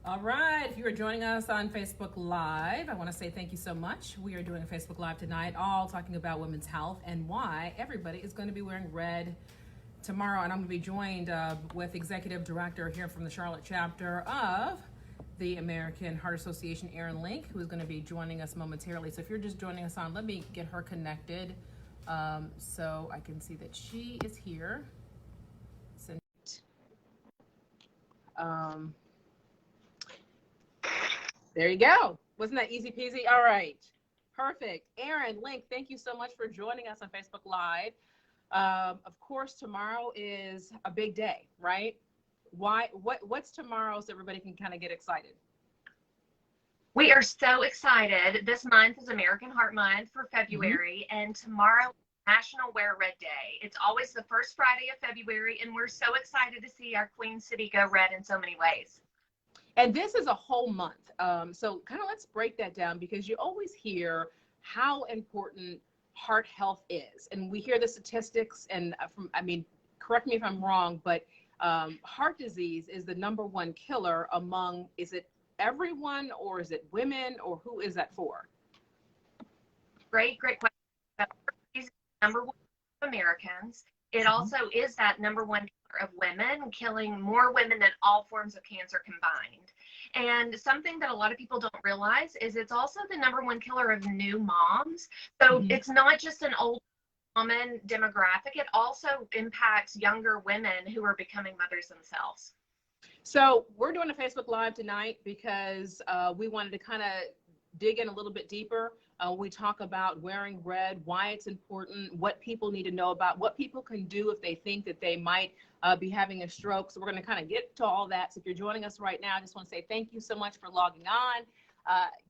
All right, if you are joining us on Facebook Live, I want to say thank you so much. We are doing a Facebook Live tonight, all talking about women's health and why everybody is going to be wearing red tomorrow. And I'm going to be joined with Executive Director here from the Charlotte chapter of the American Heart Association, Erin Link, who is going to be joining us momentarily. So if you're just joining us on, let me get her connected so I can see that she is here. There you go. Wasn't that easy peasy? All right. Perfect. Erin Link, thank you so much for joining us on Facebook Live. Of course, tomorrow is a big day, right? What's tomorrow so everybody can kind of get excited? We are so excited. This month is American Heart Month for February, and tomorrow is National Wear Red Day. It's always the first Friday of February, and we're so excited to see our Queen City go red in so many ways. And this is a whole month. So kind of let's break that down, because you always hear how important heart health is. And we hear the statistics, and correct me if I'm wrong, but heart disease is the #1 killer among, is it everyone, or is it women, or who is that for? Great question. Heart disease is #1 of Americans. It also is that #1 killer of women, killing more women than all forms of cancer combined. And something that a lot of people don't realize is it's also the #1 killer of new moms. So it's not just an old woman demographic. It also impacts younger women who are becoming mothers themselves. So we're doing a Facebook Live tonight because we wanted to kind of dig in a little bit deeper. We talk about wearing red, why it's important, what people need to know about, what people can do if they think that they might be having a stroke. So we're going to kind of get to all that. So if you're joining us right now, I just want to say thank you so much for logging on.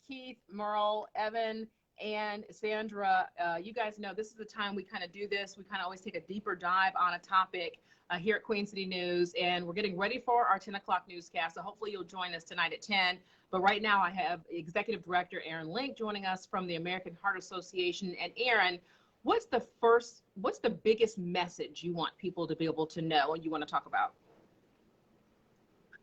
Keith, Merle, Evan, and Sandra, you guys know this is the time we kind of do this. We kind of always take a deeper dive on a topic here at Queen City News, and we're getting ready for our 10 o'clock newscast. So hopefully you'll join us tonight at 10. But right now I have Executive Director Erin Link joining us from the American Heart Association. And Erin, what's the biggest message you want people to be able to know and you want to talk about?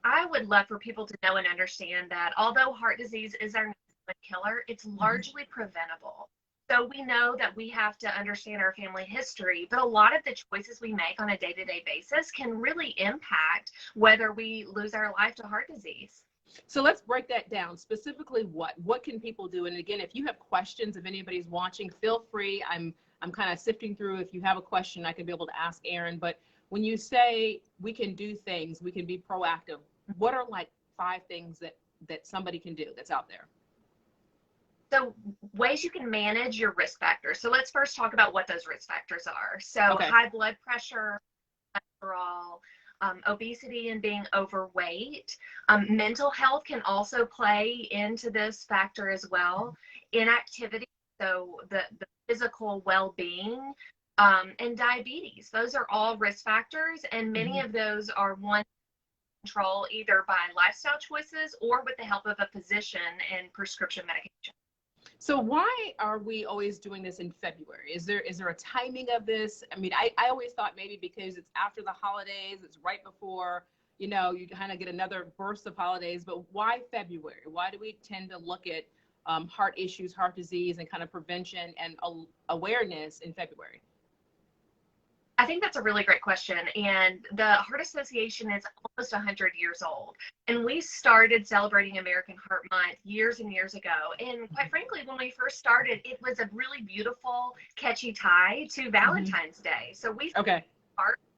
I would love for people to know and understand that although heart disease is our #1 killer, it's largely preventable. So we know that we have to understand our family history, but a lot of the choices we make on a day-to-day basis can really impact whether we lose our life to heart disease. So let's break that down. Specifically, what can people do? And again, if you have questions, if anybody's watching, feel free. I'm kind of sifting through. If you have a question, I can be able to ask Erin. But when you say we can do things, we can be proactive, what are like 5 things that somebody can do that's out there? So ways you can manage your risk factors. So let's first talk about what those risk factors are. So high blood pressure, cholesterol, obesity and being overweight. Mental health can also play into this factor as well. Inactivity, so the physical well-being, and diabetes. Those are all risk factors, and many of those are one control either by lifestyle choices or with the help of a physician and prescription medication. So why are we always doing this in February? Is there a timing of this? I mean, I always thought maybe because it's after the holidays, it's right before, you kind of get another burst of holidays, but why February? Why do we tend to look at heart issues, heart disease, and kind of prevention and awareness in February? I think that's a really great question. And the Heart Association is almost 100 years old. And we started celebrating American Heart Month years and years ago. And quite frankly, when we first started, it was a really beautiful, catchy tie to Valentine's Day. So we started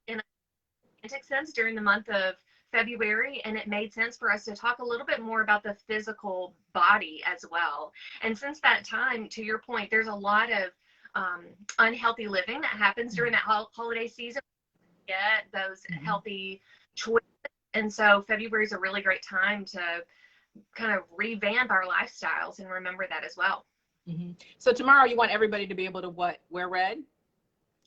in a romantic sense during the month of February, and it made sense for us to talk a little bit more about the physical body as well. And since that time, to your point, there's a lot of unhealthy living that happens during that holiday season. Get those healthy choices, and so February is a really great time to kind of revamp our lifestyles and remember that as well. So tomorrow you want everybody to be able to wear red,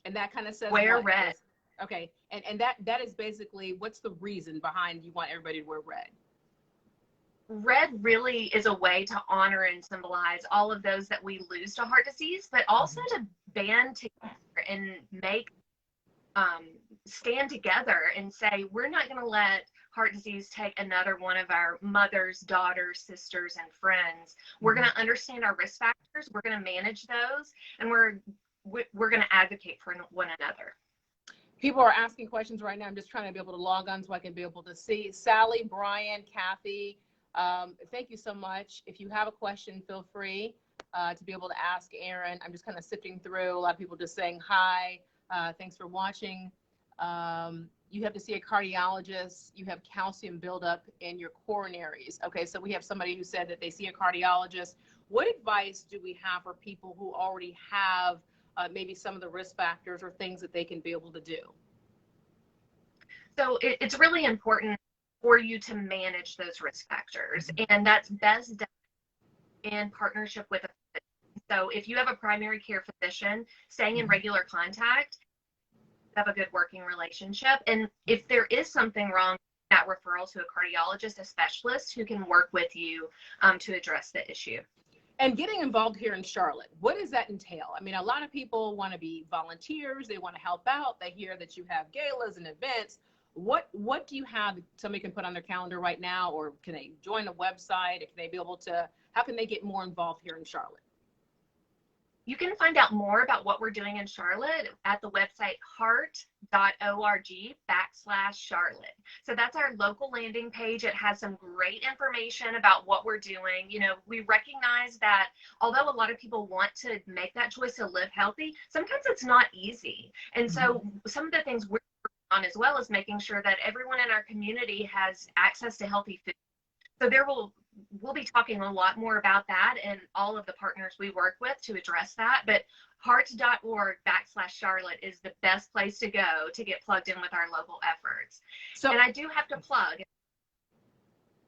and that kind of says wear red. Okay, and that is basically, what's the reason behind you want everybody to wear red? Red really is a way to honor and symbolize all of those that we lose to heart disease, but also to band together and make stand together and say, we're not going to let heart disease take another one of our mothers, daughters, sisters, and friends. We're going to understand our risk factors. We're going to manage those, and we're going to advocate for one another. People are asking questions right now. I'm just trying to be able to log on so I can be able to see. Sally, Brian, Kathy, thank you so much. If you have a question, feel free to be able to ask Erin. I'm just kind of sifting through. A lot of people just saying hi. Thanks for watching. You have to see a cardiologist. You have calcium buildup in your coronaries. Okay, so we have somebody who said that they see a cardiologist. What advice do we have for people who already have maybe some of the risk factors or things that they can be able to do? So it's really important for you to manage those risk factors, and that's best done in partnership with a physician. So if you have a primary care physician, staying in regular contact, have a good working relationship. And if there is something wrong, that referral to a cardiologist, a specialist who can work with you to address the issue. And getting involved here in Charlotte, what does that entail? I mean, a lot of people want to be volunteers. They want to help out. They hear that you have galas and events. What do you have somebody can put on their calendar right now, or can they join a website? Can they be able to, how can they get more involved here in Charlotte? You can find out more about what we're doing in Charlotte at the website heart.org/Charlotte. So that's our local landing page. It has some great information about what we're doing. You know, we recognize that although a lot of people want to make that choice to live healthy, sometimes it's not easy. And so some of the things we're working on as well is making sure that everyone in our community has access to healthy food. So we'll be talking a lot more about that and all of the partners we work with to address that. But heart.org/Charlotte is the best place to go to get plugged in with our local efforts. So, and I do have to plug,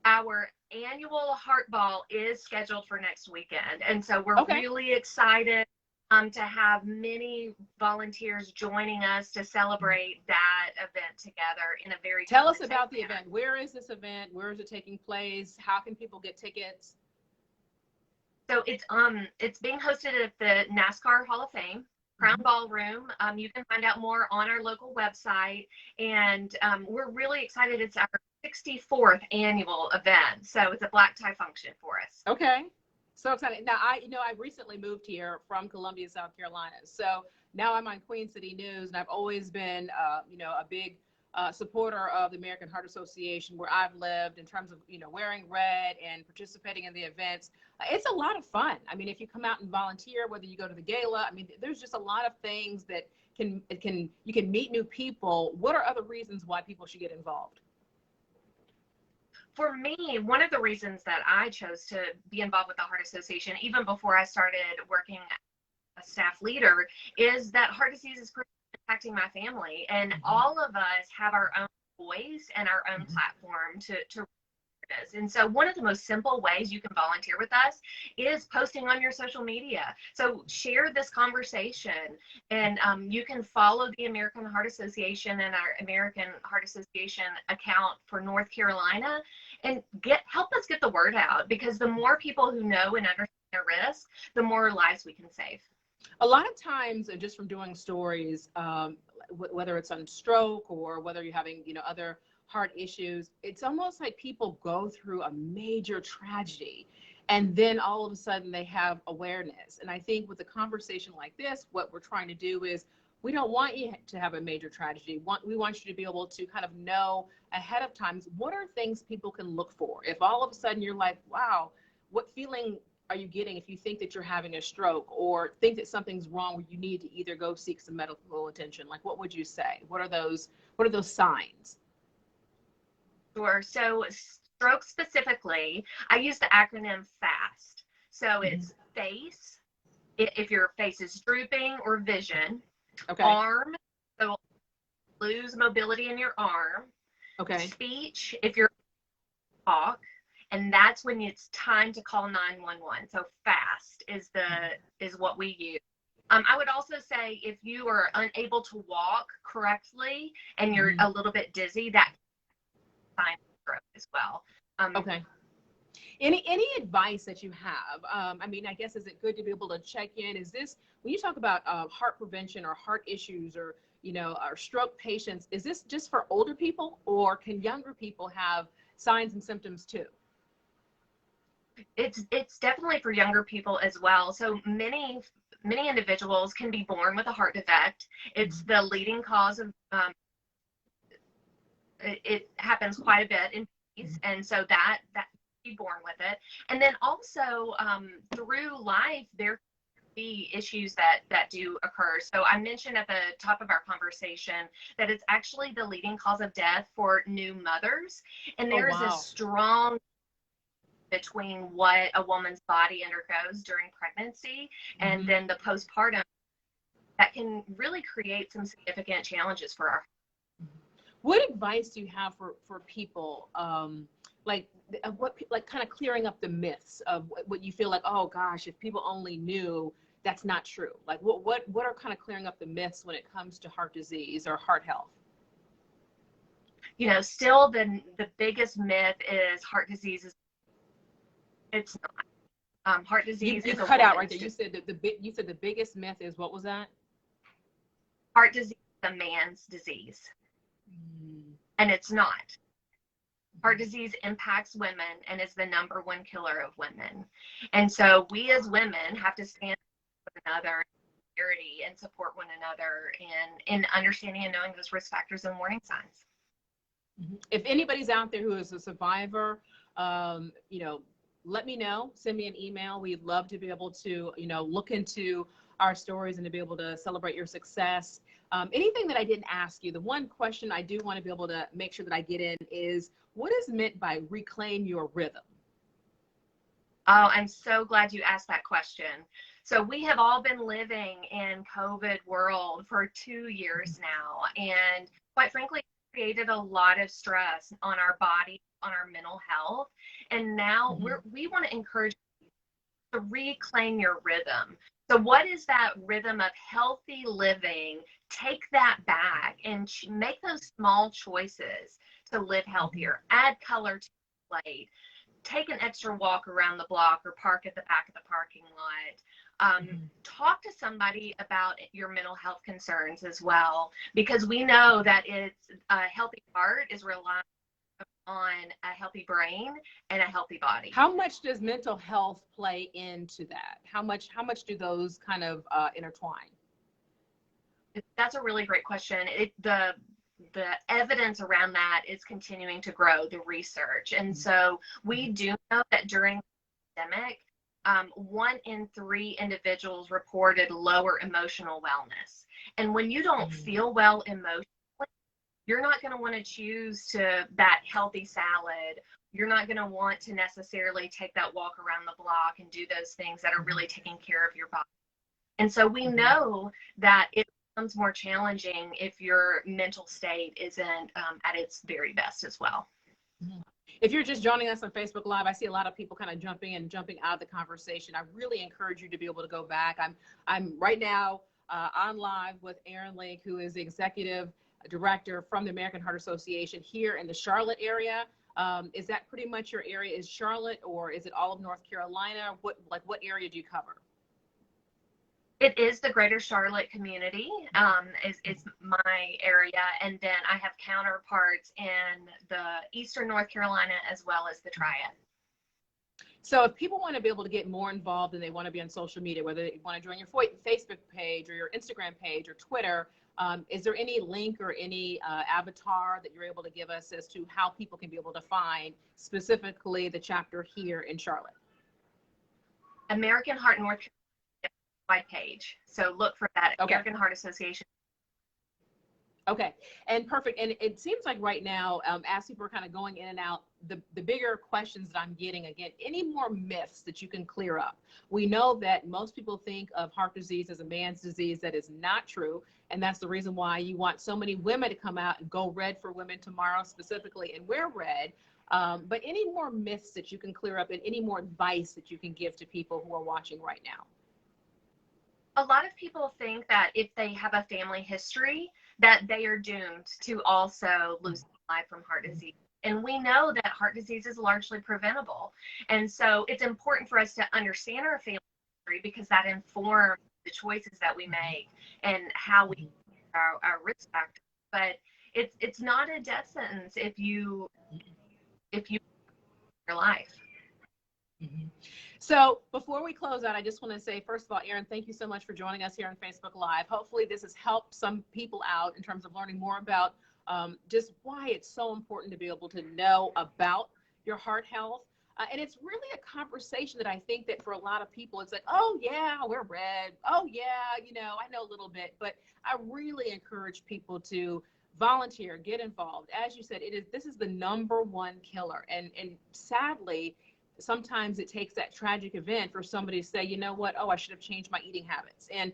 our annual Heart Ball is scheduled for next weekend. And so we're really excited to have many volunteers joining us to celebrate that event together in a very Tell us about the event. Where is this event? Where is it taking place? How can people get tickets? So it's being hosted at the NASCAR Hall of Fame, Crown Ballroom. You can find out more on our local website, and we're really excited. It's our 64th annual event, so it's a black tie function for us. Okay. So excited. Now, I recently moved here from Columbia, South Carolina. So now I'm on Queen City News, and I've always been, a big supporter of the American Heart Association where I've lived in terms of, wearing red and participating in the events. It's a lot of fun. I mean, if you come out and volunteer, whether you go to the gala, I mean, there's just a lot of things that you can meet new people. What are other reasons why people should get involved? For me, one of the reasons that I chose to be involved with the Heart Association, even before I started working as a staff leader, is that heart disease is impacting my family. And all of us have our own voice and our own platform to this. And so one of the most simple ways you can volunteer with us is posting on your social media. So share this conversation, and you can follow the American Heart Association and our American Heart Association account for North Carolina, and help us get the word out, because the more people who know and understand their risk, the more lives we can save. A lot of times, just from doing stories, whether it's on stroke or whether you're having, other heart issues, it's almost like people go through a major tragedy and then all of a sudden they have awareness. And I think with a conversation like this, what we're trying to do is, we don't want you to have a major tragedy. We want you to be able to kind of know ahead of time, what are things people can look for? If all of a sudden you're like, wow, what feeling are you getting if you think that you're having a stroke or think that something's wrong where you need to either go seek some medical attention? Like, what would you say? What are those signs? Sure. So stroke specifically, I use the acronym FAST. So it's face, if your face is drooping or vision. Okay. Arm, so lose mobility in your arm. Okay. Speech, if you're talk, and that's when it's time to call 911. So FAST is what we use. I would also say if you are unable to walk correctly and you're a little bit dizzy, that sign of stroke as well. Okay. Any advice that you have? I mean, I guess, is it good to be able to check in? Is this, when you talk about heart prevention or heart issues or, our stroke patients, is this just for older people, or can younger people have signs and symptoms too? It's definitely for younger people as well. So many individuals can be born with a heart defect. It's the leading cause of it happens quite a bit in babies, and so that be born with it. And then also through life there be issues that do occur. So I mentioned at the top of our conversation that it's actually the leading cause of death for new mothers, and there is a strong between what a woman's body undergoes during pregnancy and then the postpartum that can really create some significant challenges for our. What advice do you have for people, like kind of clearing up the myths of what you feel like, oh gosh, if people only knew, that's not true? Like what are kind of clearing up the myths when it comes to heart disease or heart health? Still the biggest myth is heart disease is, it's not. Heart disease you is cut out right there. You said the biggest myth is, what was that? Heart disease is a man's disease. And it's not. Heart disease impacts women and is the number one killer of women. And so we as women have to stand with one another and support one another in understanding and knowing those risk factors and warning signs. If anybody's out there who is a survivor, let me know. Send me an email. We'd love to be able to, look into our stories and to be able to celebrate your success. Anything that I didn't ask you, the one question I do want to be able to make sure that I get in is, what is meant by reclaim your rhythm? Oh, I'm so glad you asked that question. So we have all been living in COVID world for 2 years now, and quite frankly, created a lot of stress on our body, on our mental health. And now we want to encourage you to reclaim your rhythm. So what is that rhythm of healthy living? Take that back and make those small choices to live healthier. Add color to your plate. Take an extra walk around the block or park at the back of the parking lot. Talk to somebody about your mental health concerns as well, because we know that it's a healthy heart is relying on a healthy brain and a healthy body. How much does mental health play into that? How much do those kind of intertwine? That's a really great question. The evidence around that is continuing to grow, the research. And so we do know that during the pandemic, 1 in 3 individuals reported lower emotional wellness. And when you don't feel well emotionally, you're not going to want to choose that healthy salad. You're not going to want to necessarily take that walk around the block and do those things that are really taking care of your body. And so we know that it becomes more challenging if your mental state isn't at its very best as well. If you're just joining us on Facebook Live, I see a lot of people kind of jumping in and jumping out of the conversation. I really encourage you to be able to go back. I'm right now on live with Erin Link, who is the executive director from the American Heart Association here in the Charlotte area. Is that pretty much your area? Is Charlotte, or is it all of North Carolina? What area do you cover? It is the greater Charlotte community, is my area. And then I have counterparts in the Eastern North Carolina as well as the Triad. So if people want to be able to get more involved and they want to be on social media, whether they want to join your Facebook page or your Instagram page or Twitter, is there any link or any avatar that you're able to give us as to how people can be able to find specifically the chapter here in Charlotte? American Heart North Carolina wide page. So look for that, American Heart Association. Okay, and perfect. And it seems like right now, as people are kind of going in and out, the bigger questions that I'm getting, again, any more myths that you can clear up? We know that most people think of heart disease as a man's disease. That is not true. And that's the reason why you want so many women to come out and go red for women tomorrow specifically and wear red. But any more myths that you can clear up and any more advice that you can give to people who are watching right now? A lot of people think that if they have a family history, that they are doomed to also lose life from heart disease. And we know that heart disease is largely preventable. And so it's important for us to understand our family history, because that informs the choices that we make and how we our risk factors. But it's not a death sentence if you your life. Mhm. So before we close out, I just want to say, first of all, Erin, thank you so much for joining us here on Facebook Live. Hopefully this has helped some people out in terms of learning more about just why it's so important to be able to know about your heart health. And it's really a conversation that I think that for a lot of people, it's like, oh yeah, we're red. Oh yeah, I know a little bit, but I really encourage people to volunteer, get involved. As you said, this is the #1 killer. And sadly, sometimes it takes that tragic event for somebody to say, you know what, oh, I should have changed my eating habits. And,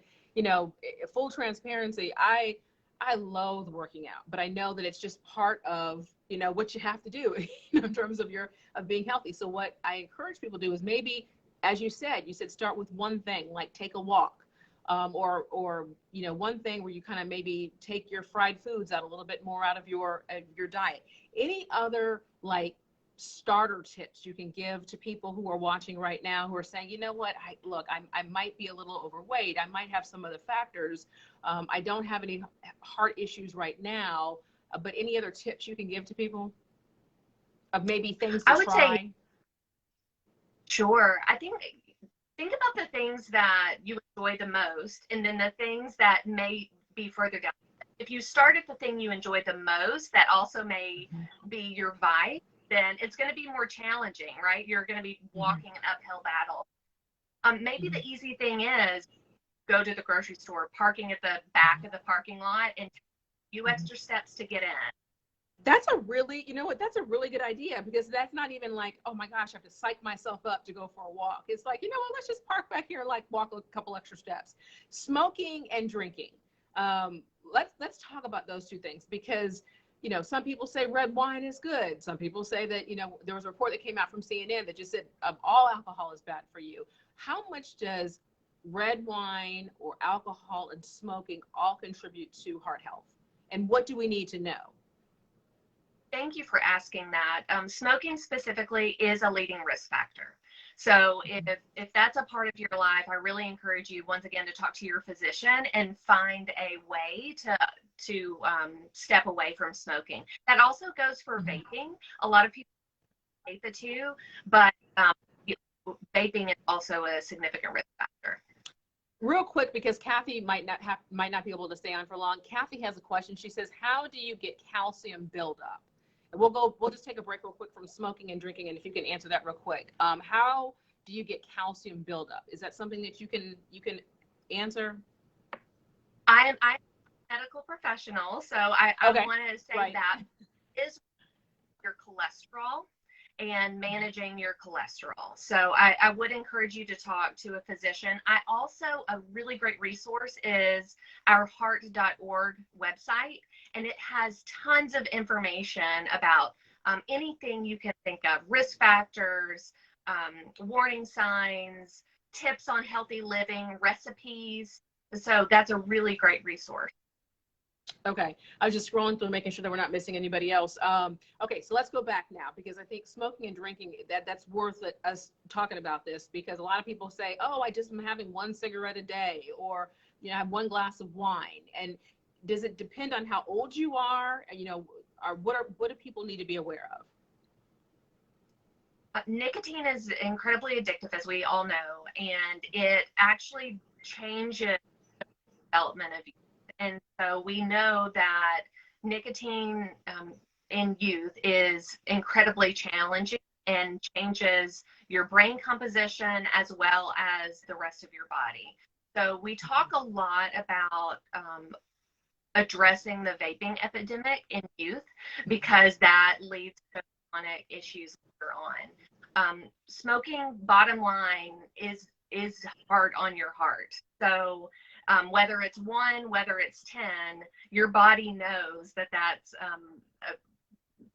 full transparency, I loathe working out, but I know that it's just part of, what you have to do in terms of being healthy. So what I encourage people to do is maybe, as you said start with one thing, like take a walk, or one thing where you kind of maybe take your fried foods out a little bit more out of your diet. Any other like starter tips you can give to people who are watching right now who are saying, you know what, I might be a little overweight, I might have some other factors, I don't have any heart issues right now, but any other tips you can give to people of maybe things to I would try? say, sure. I think about the things that you enjoy the most, and then the things that may be further down. If you start at the thing you enjoy the most, that also may be your vice, then it's going to be more challenging, right? You're going to be walking an uphill battle. Maybe the easy thing is go to the grocery store, parking at the back of the parking lot, and take a few extra steps to get in. That's a really, that's a really good idea, because that's not even like, oh my gosh, I have to psych myself up to go for a walk. It's like, let's just park back here, like walk a couple extra steps. Smoking and drinking. Let's talk about those two things, because, some people say red wine is good. Some people say that, there was a report that came out from CNN that just said all alcohol is bad for you. How much does red wine or alcohol and smoking all contribute to heart health? And what do we need to know? Thank you for asking that. Smoking specifically is a leading risk factor. So if that's a part of your life, I really encourage you, once again, to talk to your physician and find a way to step away from smoking. That also goes for vaping. A lot of people vape the two, but vaping is also a significant risk factor. Real quick, because Kathy might not be able to stay on for long. Kathy has a question. She says, how do you get calcium buildup? And we'll just take a break real quick from smoking and drinking, and if you can answer that real quick. How do you get calcium buildup? Is that something that you can answer? I'm a medical professional, so I Okay. want to say that is your cholesterol and managing your cholesterol. So I would encourage you to talk to a physician. A really great resource is our heart.org website, and it has tons of information about anything you can think of, risk factors, warning signs, tips on healthy living, recipes. So that's a really great resource. Okay, I was just scrolling through, making sure that we're not missing anybody else. Okay, so let's go back now, because I think smoking and drinking, that's worth us talking about this, because a lot of people say, oh, I just am having 1 cigarette a day, or I have 1 glass of wine. And does it depend on how old you are? Or what do people need to be aware of? Nicotine is incredibly addictive, as we all know, and it actually changes the development of youth. And so we know that nicotine in youth is incredibly challenging and changes your brain composition as well as the rest of your body. So we talk a lot about addressing the vaping epidemic in youth, because that leads to chronic issues later on. Smoking, bottom line, is hard on your heart. So whether it's 1, whether it's 10, your body knows that's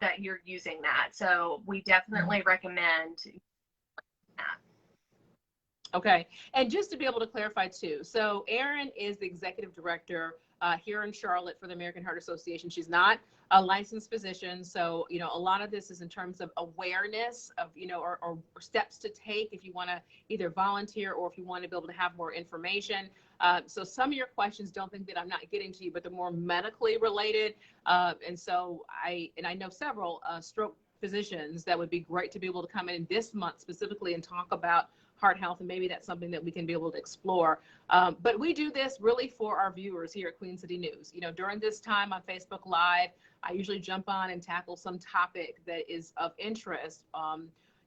that you're using that. So we definitely recommend that. Okay, and just to be able to clarify too, so Erin is the executive director here in Charlotte for the American Heart Association. She's not a licensed physician. So, a lot of this is in terms of awareness of, or steps to take if you want to either volunteer or if you want to be able to have more information. So some of your questions, don't think that I'm not getting to you, but they're more medically related. And so I know several stroke physicians that would be great to be able to come in this month specifically and talk about heart health, and maybe that's something that we can be able to explore. But we do this really for our viewers here at Queen City News. During this time on Facebook Live, I usually jump on and tackle some topic that is of interest,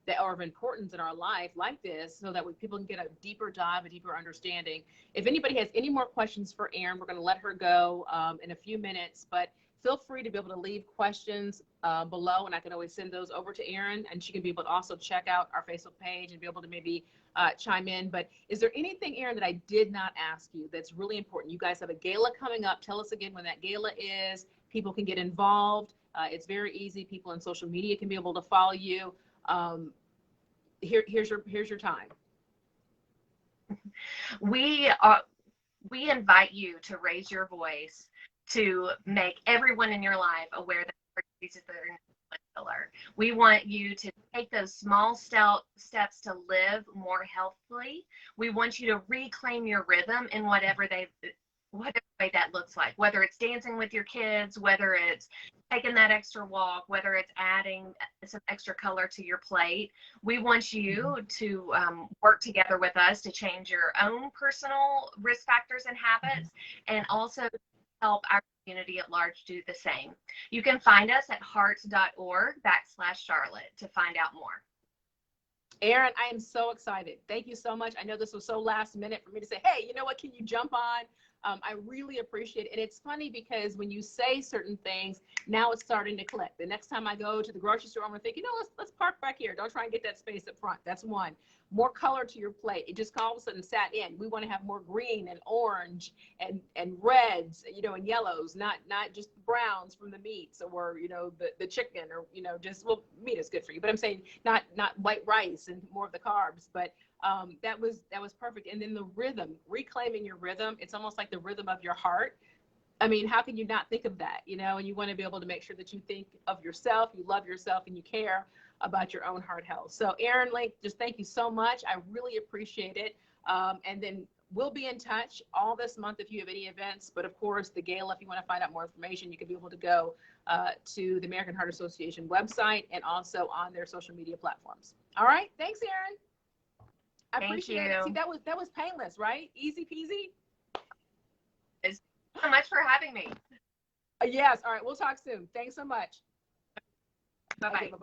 that are of importance in our life like this, so that people can get a deeper dive, a deeper understanding. If anybody has any more questions for Erin, we're going to let her go in a few minutes, but feel free to be able to leave questions below, and I can always send those over to Erin, and she can be able to also check out our Facebook page and be able to maybe chime in. But is there anything, Erin, that I did not ask you that's really important? You guys have a gala coming up. Tell us again when that gala is. People can get involved. It's very easy. People on social media can be able to follow you. Here's your time. We invite you to raise your voice, to make everyone in your life aware that heart disease is their killer. We want you to take those small steps to live more healthily. We want you to reclaim your rhythm in whatever way that looks like, whether it's dancing with your kids, whether it's taking that extra walk, whether it's adding some extra color to your plate. We want you to work together with us to change your own personal risk factors and habits, and also help our community at large do the same. You can find us at hearts.org/Charlotte to find out more. Erin, I am so excited. Thank you so much. I know this was so last minute for me to say, hey, you know what, can you jump on? I really appreciate it. And it's funny because when you say certain things, now it's starting to click. The next time I go to the grocery store, I'm gonna think, let's park back here. Don't try and get that space up front. That's one. More color to your plate. It just all of a sudden sat in. We want to have more green and orange and reds, and yellows, not just browns from the meats, or the chicken, or just, well, meat is good for you, but I'm saying not white rice and more of the carbs. But that was perfect. And then the rhythm, reclaiming your rhythm. It's almost like the rhythm of your heart. I mean, how can you not think of that? And you want to be able to make sure that you think of yourself, you love yourself, and you care about your own heart health. So Erin Link, just thank you so much. I really appreciate it. And then we'll be in touch all this month if you have any events. But of course, the gala, if you want to find out more information, you can be able to go to the American Heart Association website and also on their social media platforms. All right. Thanks, Erin. I appreciate it. See, that was painless, right? Easy peasy. Thanks so much for having me. Yes. All right. We'll talk soon. Thanks so much. Bye-bye. Okay, bye-bye.